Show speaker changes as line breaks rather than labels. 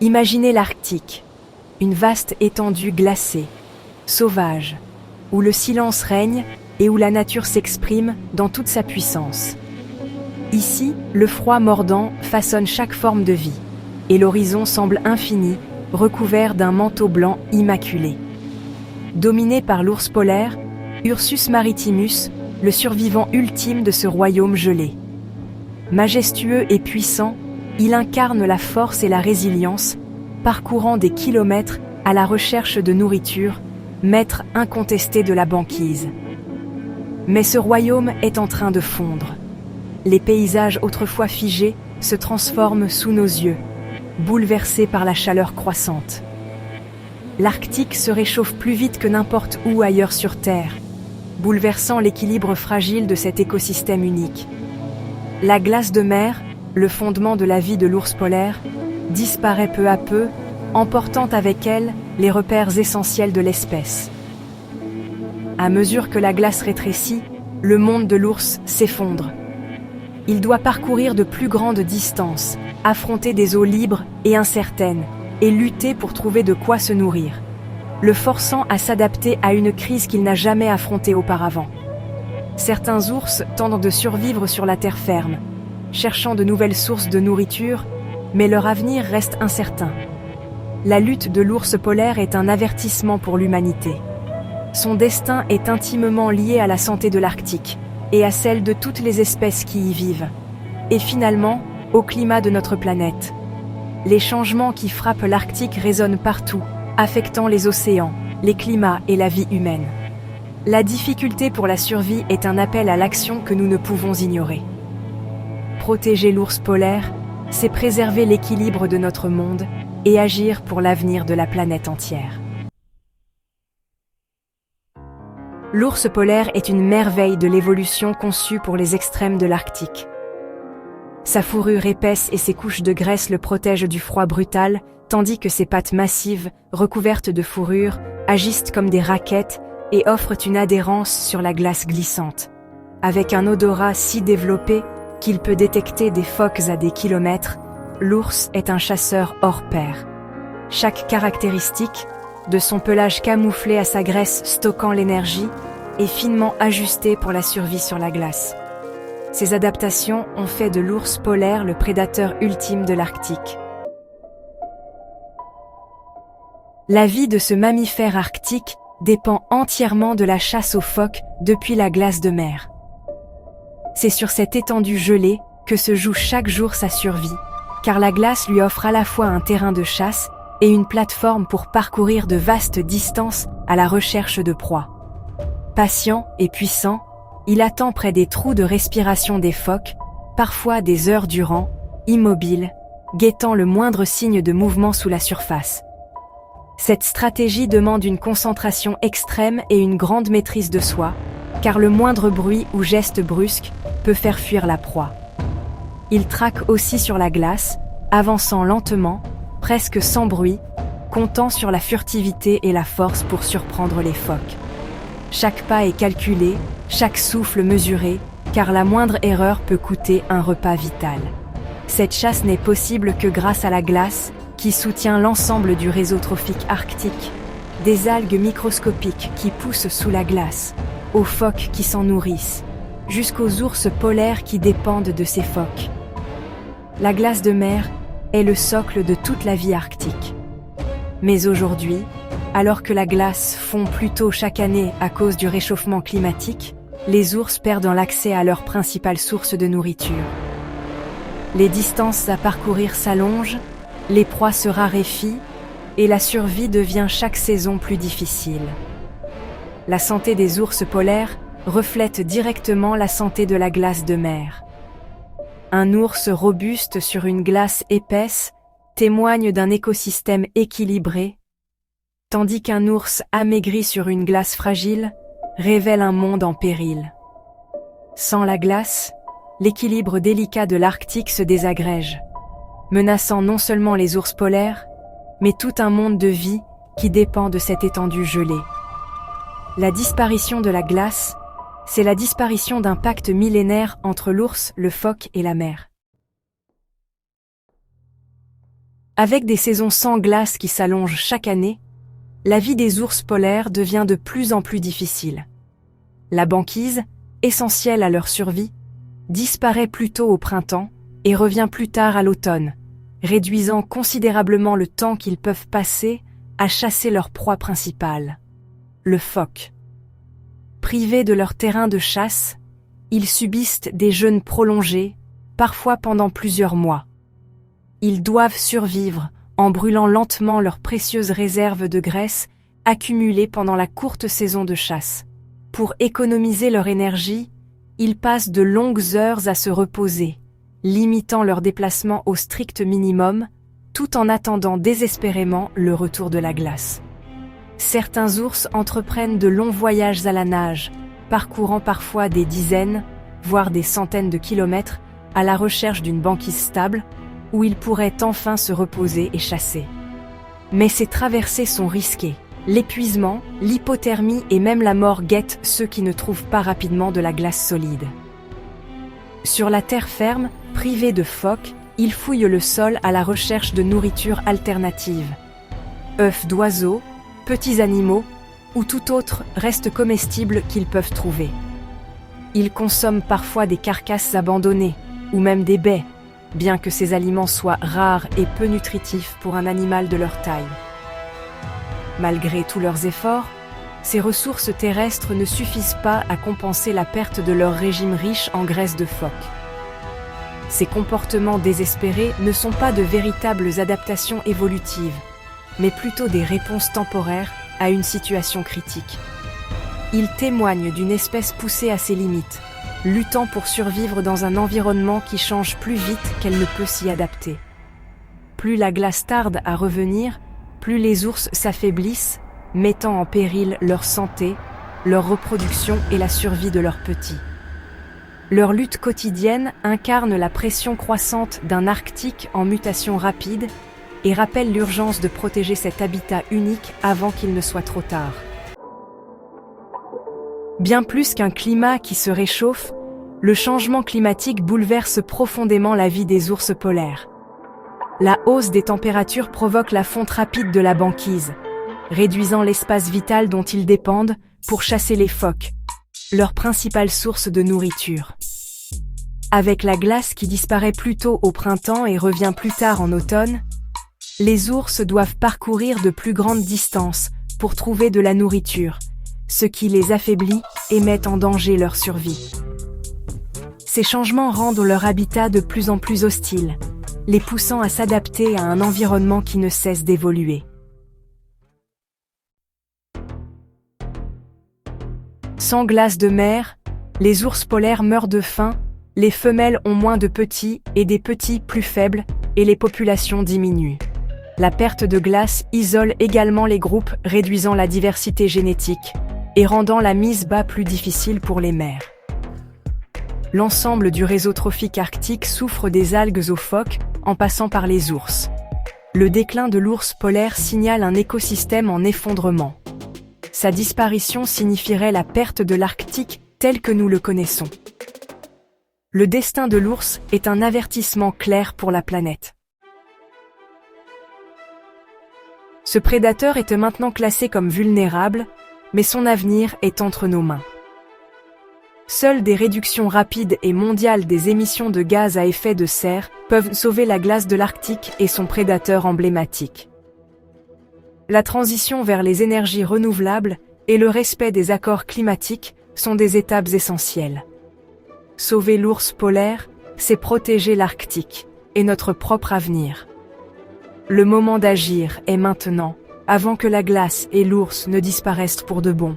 Imaginez l'Arctique, une vaste étendue glacée, sauvage, où le silence règne et où la nature s'exprime dans toute sa puissance. Ici, le froid mordant façonne chaque forme de vie, et l'horizon semble infini, recouvert d'un manteau blanc immaculé. Dominé par l'ours polaire, Ursus maritimus, le survivant ultime de ce royaume gelé. Majestueux et puissant, il incarne la force et la résilience, parcourant des kilomètres à la recherche de nourriture, maître incontesté de la banquise. Mais ce royaume est en train de fondre. Les paysages autrefois figés se transforment sous nos yeux, bouleversés par la chaleur croissante. L'Arctique se réchauffe plus vite que n'importe où ailleurs sur Terre, bouleversant l'équilibre fragile de cet écosystème unique. La glace de mer, le fondement de la vie de l'ours polaire, disparaît peu à peu, emportant avec elle les repères essentiels de l'espèce. À mesure que la glace rétrécit, le monde de l'ours s'effondre. Il doit parcourir de plus grandes distances, affronter des eaux libres et incertaines, et lutter pour trouver de quoi se nourrir, le forçant à s'adapter à une crise qu'il n'a jamais affrontée auparavant. Certains ours tentent de survivre sur la terre ferme, cherchant de nouvelles sources de nourriture, mais leur avenir reste incertain. La lutte de l'ours polaire est un avertissement pour l'humanité. Son destin est intimement lié à la santé de l'Arctique et à celle de toutes les espèces qui y vivent, et finalement au climat de notre planète. Les changements qui frappent l'Arctique résonnent partout, affectant les océans, les climats et la vie humaine. La difficulté pour la survie est un appel à l'action que nous ne pouvons ignorer. Protéger l'ours polaire, c'est préserver l'équilibre de notre monde et agir pour l'avenir de la planète entière. L'ours polaire est une merveille de l'évolution conçue pour les extrêmes de l'Arctique. Sa fourrure épaisse et ses couches de graisse le protègent du froid brutal, tandis que ses pattes massives, recouvertes de fourrure, agissent comme des raquettes et offrent une adhérence sur la glace glissante. Avec un odorat si développé qu'il peut détecter des phoques à des kilomètres, l'ours est un chasseur hors pair. Chaque caractéristique, de son pelage camouflé à sa graisse stockant l'énergie, est finement ajustée pour la survie sur la glace. Ces adaptations ont fait de l'ours polaire le prédateur ultime de l'Arctique. La vie de ce mammifère arctique dépend entièrement de la chasse aux phoques depuis la glace de mer. C'est sur cette étendue gelée que se joue chaque jour sa survie, car la glace lui offre à la fois un terrain de chasse et une plateforme pour parcourir de vastes distances à la recherche de proies. Patient et puissant, il attend près des trous de respiration des phoques, parfois des heures durant, immobile, guettant le moindre signe de mouvement sous la surface. Cette stratégie demande une concentration extrême et une grande maîtrise de soi, car le moindre bruit ou geste brusque peut faire fuir la proie. Il traque aussi sur la glace, avançant lentement, presque sans bruit, comptant sur la furtivité et la force pour surprendre les phoques. Chaque pas est calculé, chaque souffle mesuré, car la moindre erreur peut coûter un repas vital. Cette chasse n'est possible que grâce à la glace, qui soutient l'ensemble du réseau trophique arctique, des algues microscopiques qui poussent sous la glace, aux phoques qui s'en nourrissent, jusqu'aux ours polaires qui dépendent de ces phoques. La glace de mer est le socle de toute la vie arctique. Mais aujourd'hui, alors que la glace fond plus tôt chaque année à cause du réchauffement climatique, les ours perdent l'accès à leur principale source de nourriture. Les distances à parcourir s'allongent, les proies se raréfient et la survie devient chaque saison plus difficile. La santé des ours polaires reflète directement la santé de la glace de mer. Un ours robuste sur une glace épaisse témoigne d'un écosystème équilibré, tandis qu'un ours amaigri sur une glace fragile révèle un monde en péril. Sans la glace, l'équilibre délicat de l'Arctique se désagrège, menaçant non seulement les ours polaires, mais tout un monde de vie qui dépend de cette étendue gelée. La disparition de la glace, c'est la disparition d'un pacte millénaire entre l'ours, le phoque et la mer. Avec des saisons sans glace qui s'allongent chaque année, la vie des ours polaires devient de plus en plus difficile. La banquise, essentielle à leur survie, disparaît plus tôt au printemps et revient plus tard à l'automne, réduisant considérablement le temps qu'ils peuvent passer à chasser leur proie principale, le phoque. Privés de leur terrain de chasse, ils subissent des jeûnes prolongés, parfois pendant plusieurs mois. Ils doivent survivre en brûlant lentement leurs précieuses réserves de graisse accumulées pendant la courte saison de chasse. Pour économiser leur énergie, ils passent de longues heures à se reposer, limitant leur déplacement au strict minimum, tout en attendant désespérément le retour de la glace. Certains ours entreprennent de longs voyages à la nage, parcourant parfois des dizaines, voire des centaines de kilomètres, à la recherche d'une banquise stable, où ils pourraient enfin se reposer et chasser. Mais ces traversées sont risquées. L'épuisement, l'hypothermie et même la mort guettent ceux qui ne trouvent pas rapidement de la glace solide. Sur la terre ferme, privés de phoques, ils fouillent le sol à la recherche de nourriture alternative. Œufs d'oiseaux, petits animaux ou tout autre reste comestible qu'ils peuvent trouver. Ils consomment parfois des carcasses abandonnées ou même des baies, bien que ces aliments soient rares et peu nutritifs pour un animal de leur taille. Malgré tous leurs efforts, ces ressources terrestres ne suffisent pas à compenser la perte de leur régime riche en graisse de phoque. Ces comportements désespérés ne sont pas de véritables adaptations évolutives, mais plutôt des réponses temporaires à une situation critique. Ils témoignent d'une espèce poussée à ses limites, luttant pour survivre dans un environnement qui change plus vite qu'elle ne peut s'y adapter. Plus la glace tarde à revenir, plus les ours s'affaiblissent, mettant en péril leur santé, leur reproduction et la survie de leurs petits. Leur lutte quotidienne incarne la pression croissante d'un Arctique en mutation rapide et rappelle l'urgence de protéger cet habitat unique avant qu'il ne soit trop tard. Bien plus qu'un climat qui se réchauffe, le changement climatique bouleverse profondément la vie des ours polaires. La hausse des températures provoque la fonte rapide de la banquise, réduisant l'espace vital dont ils dépendent pour chasser les phoques, leur principale source de nourriture. Avec la glace qui disparaît plus tôt au printemps et revient plus tard en automne, les ours doivent parcourir de plus grandes distances pour trouver de la nourriture, ce qui les affaiblit et met en danger leur survie. Ces changements rendent leur habitat de plus en plus hostile, les poussant à s'adapter à un environnement qui ne cesse d'évoluer. Sans glace de mer, les ours polaires meurent de faim, les femelles ont moins de petits et des petits plus faibles, et les populations diminuent. La perte de glace isole également les groupes, réduisant la diversité génétique et rendant la mise bas plus difficile pour les mères. L'ensemble du réseau trophique arctique souffre des algues aux phoques, en passant par les ours. Le déclin de l'ours polaire signale un écosystème en effondrement. Sa disparition signifierait la perte de l'Arctique tel que nous le connaissons. Le destin de l'ours est un avertissement clair pour la planète. Ce prédateur est maintenant classé comme vulnérable, mais son avenir est entre nos mains. Seules des réductions rapides et mondiales des émissions de gaz à effet de serre peuvent sauver la glace de l'Arctique et son prédateur emblématique. La transition vers les énergies renouvelables et le respect des accords climatiques sont des étapes essentielles. Sauver l'ours polaire, c'est protéger l'Arctique et notre propre avenir. Le moment d'agir est maintenant, avant que la glace et l'ours ne disparaissent pour de bon.